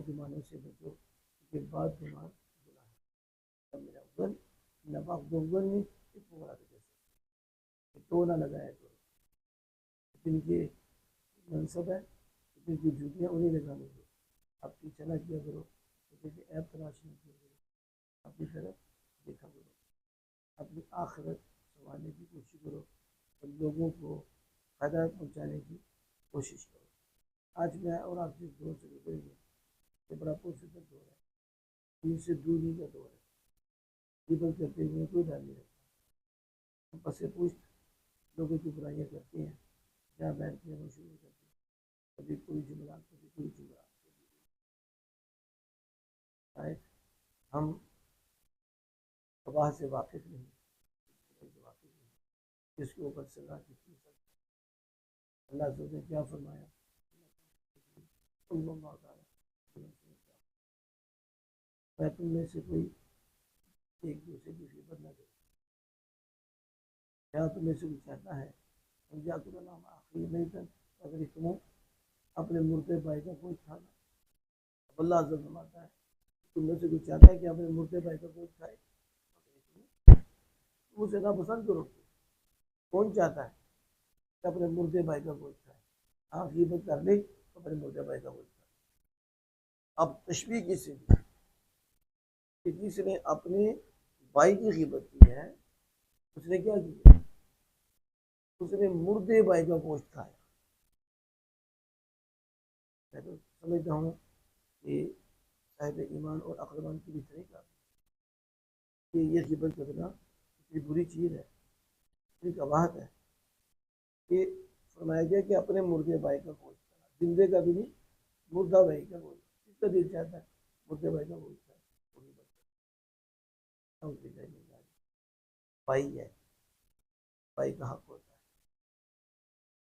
گمانوں سے بچو کہ بعد گمان گناہ ہے۔ میرا گن نفاق گنگن میں پورا جیسے تو نہ لگایا کرو، جن کے منصب ہے جن کی جوتیاں انہیں لگانے دو، آپ پیچھے نہ کیا کرو، کسی کی ایپ تلاش نہ کیا کرو، اپنی طرف دیکھا کرو، اپنی آخرت سنوارنے کی کوشش کرو اور لوگوں کو فائدہ پہنچانے کی کوشش کرو۔ آج میں اور آپ جس دور سے گزریں گے یہ بڑا پرفکر دور ہے، دین سے دوری کا دور ہے، غیبت کرتے ہوئے کوئی ڈر نہیں رہتا، ہم پس پوچھ لوگوں کی برائیاں کرتے ہیں، جہاں بیٹھتے ہیں وہ شروع کرتے ہیں، کبھی کوئی جملات کبھی کوئی جملات، شاید ہم تباہ سے واقف نہیں، جس کے اوپر سزا کتنی سخت۔ اللہ تعالیٰ نے کیا فرمایا، میں تم میں سے کوئی ایک دوسرے کی غیبت نہ کرے، کیا تم میں سے کوئی چاہتا ہے اگر تمہیں اپنے مردے بھائی کا گوشت کھانا، اللہ عز و جل فرماتا ہے تم میں سے کوئی چاہتا ہے کہ اپنے مردے بھائی کا گوشت کھائے، تم اسے ناپسند کرو، کون چاہتا ہے کہ اپنے مردے بھائی کا گوشت کھائے؟ آپ غیبت کر لیں اپنے مردے بھائی کا گوشت کھائے۔ اب تشبیہ کس سے کہ جس نے اپنے بھائی کی غیبت کی ہے اس نے کیا کیا، اس نے مردے بھائی کا گوشت کھایا۔ میں تو سمجھتا ہوں کہ صاحب ایمان اور عقلمند کی بھی طریقہ کہ یہ غیبت کرنا اتنی بری چیز ہے، اتنی قباحت ہے کہ فرمایا گیا کہ اپنے مردے بھائی کا گوشت کھانا، زندے کا بھی نہیں، مردہ بھائی کا گوشت، اس کا دل چاہتا ہے مردے بھائی کا گوشت کھائے، بھائی ہے، بھائی کا حق ہوتا ہے،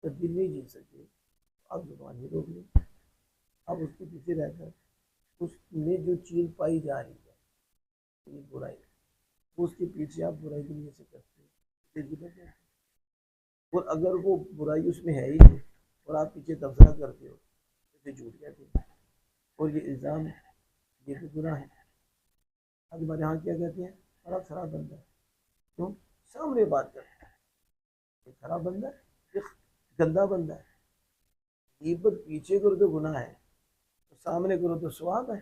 تو دل نہیں جیت سکتے، اب زبان ہی روک لیں، اب اس کے پیچھے رہ کر اس میں جو چیز پائی جا رہی ہے یہ برائی، اس کے پیچھے آپ برائی کی نیت سے کرتے ہیں، اور اگر وہ برائی اس میں ہے ہی نہیں اور آپ پیچھے تبصرہ کرتے ہو اسے جھوٹ کہتے ہیں، اور یہ الزام ہے، یہ بھی گناہ ہے۔ آج ہمارے یہاں کیا کہتے ہیں، بڑا خراب بندہ ہے، کیوں؟ سامنے بات کرتا ہے، یہ خراب بندہ ہے، یہ گندا بندہ ہے۔ غیبت پیچھے کرو تو گناہ ہے، سامنے کرو تو ثواب ہے۔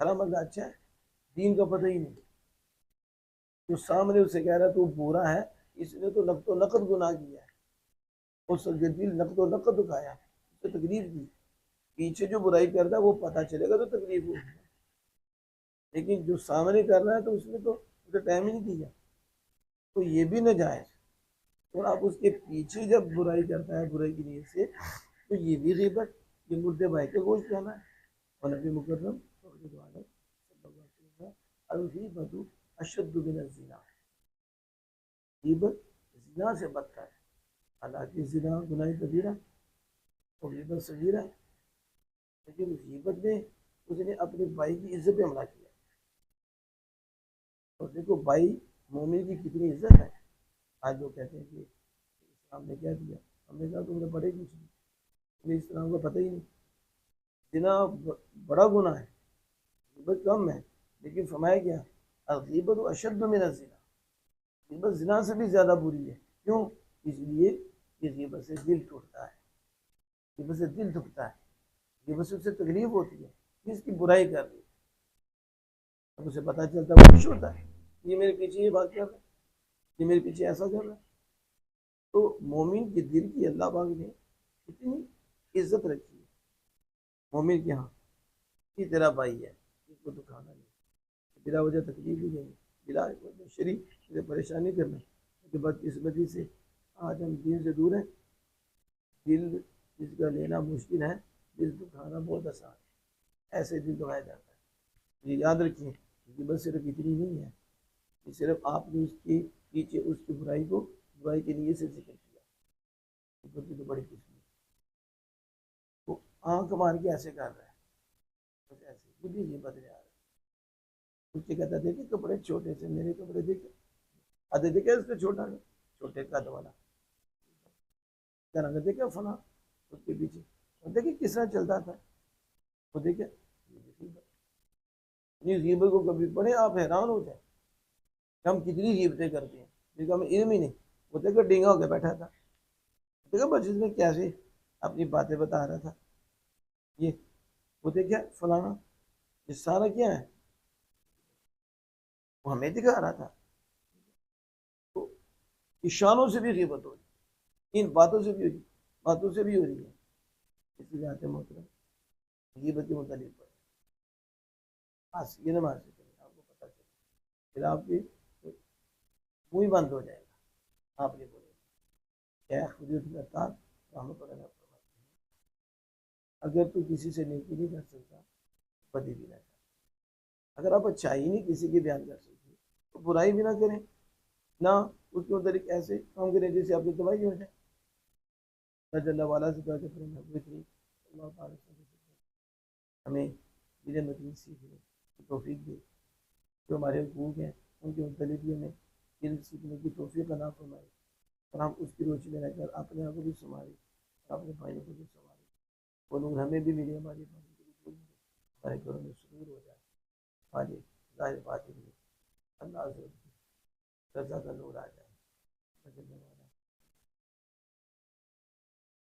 خراب بندہ اچھا ہے، دین کا پتہ ہی نہیں، جو سامنے اسے کہہ رہا ہے تو برا ہے، اس نے تو نقد و نقد گناہ کیا ہے، اس کے دل نقد و نقد دکھایا، اس سے تکلیف دی، پیچھے جو برائی کرتا ہے وہ پتہ چلے گا تو تکلیف ہوگی، لیکن جو سامنے کر رہا ہے تو اس نے تو اسے ٹائم ہی نہیں دیا، تو یہ بھی ناجائز۔ اور آپ اس کے پیچھے جب برائی کرتا ہے برائی کی نیت سے تو یہ بھی غیبت، یہ مردے بھائی کا گوشت کھانا ہے۔ اور نبی مکرم صلی اللہ علیہ وسلم الغیبۃ اشد من الزنا، غیبت زنا سے بدتر ہے، حالانکہ زنا گناہ کبیرہ اور غیبت صغیرہ ہے، لیکن غیبت میں اس نے اپنے بھائی کی عزت پہ حملہ کیا، اور دیکھو بھائی مومن کی کتنی عزت ہے۔ آج لوگ کہتے ہیں کہ اسلام نے کیا دیا، ہم نے کہا تم نے پڑھے کچھ نہیں، تمہیں اسلام کا پتہ ہی نہیں، زنا بڑا گناہ ہے، غیبت کم ہے، لیکن فرمایا گیا الغیبۃ اشد من الزنا، غیبت زنا سے بھی زیادہ بری ہے، کیوں؟ اس لیے کہ غیبت سے دل ٹوٹتا ہے، غیبت سے دل دکھتا ہے، غیبت سے اسے تکلیف ہوتی ہے، اس کی برائی کر رہی ہے، اب اسے پتہ چلتا ہے وہ خوش ہوتا ہے، یہ میرے پیچھے یہ بات کر رہا ہے، یہ میرے پیچھے ایسا کر رہا ہے۔ تو مومن کے دل کی اللہ پاک نے اتنی عزت رکھی ہے مومن کے ہاں، یہ تیرا بھائی ہے، اس کو تو کھانا نہیں، بلا وجہ تکلیف بھی دیں گے، بلا وجہ شریف پریشانی کرنا کہ بدقسمتی سے آج ہم دین سے دور ہیں، دل جس کا لینا مشکل ہے، دل تو کھانا بہت آسان ہے، ایسے دل دکھایا جاتا ہے۔ یہ یاد رکھیں کہ بس صرف اتنی نہیں ہے کہ صرف آپ نے اس کے پیچھے اس کی برائی کو برائی کے لیے سے ذکر کیا، تو بڑی قسم ہے، وہ آنکھ مار کے ایسے کر رہا ہے، بس ایسے خود ہی غیبت لے آ رہا ہے، اس سے کہتا دیکھیں کپڑے چھوٹے سے، میرے کپڑے دیکھیں، آدھے دیکھیں اس سے چھوٹا نہیں، چھوٹے قد والا، دیکھیں فلاں اس کے پیچھے، اور دیکھیں کس طرح چلتا تھا، وہ دیکھیں اپنی غیبت کو کبھی پڑھیں آپ حیران ہو جائیں کہ ہم کتنی غیبتیں کرتے ہیں لیکن ہمیں علم ہی نہیں. وہ دیکھو ڈینگا ہو کے بیٹھا تھا, دیکھا مسجد میں کیسے اپنی باتیں بتا رہا تھا, یہ وہ دیکھا فلانا, یہ سارا کیا ہے وہ ہمیں دکھا رہا تھا. تو اشاروں سے بھی غیبت ہو رہی ہے, ان باتوں سے بھی ہو رہی ہے, باتوں سے بھی ہو رہی ہے. اس لیے آتے محترم غیبت کے متعلق پڑھیں, خاص یہ نماز سے کریں, آپ کو پتہ چلے پھر آپ کی منہ بند ہو جائے گا. آپ یہ بولیں شیخ وجود کرتا رحمۃ اللہ علیہ فرماتے ہیں اگر تو کسی سے نیکی نہیں کر سکتا بدی بھی نہ کر, اگر آپ اچھائی نہیں کسی کی بیان کر سکتے تو برائی بھی نہ کریں, نہ اس کے متعلق ایسے کام کریں جیسے آپ کی تباہی ہو جائے. رضی اللہ والا سے دعا کریں اللہ تعالیٰ ہمیں دین مدین سیکھنے کی توفیق دے, جو ہمارے حقوق ہیں ان کے متعلق بھی ہمیں علم سیکھنے کی توفیق عطا فرمائے, اور ہم اس کی روشنی میں رہ کر اپنے آپ کو بھی سنبھالیں اور اپنے بھائیوں کو بھی سنبھالیں. وہ نور ہمیں بھی ملے, ہماری بھائیوں کو بھی ملے, ہمارے گھروں میں سرور ہو جائے, ہماری ظاہر بات میں اللہ سے رضا کا نور آ جائے.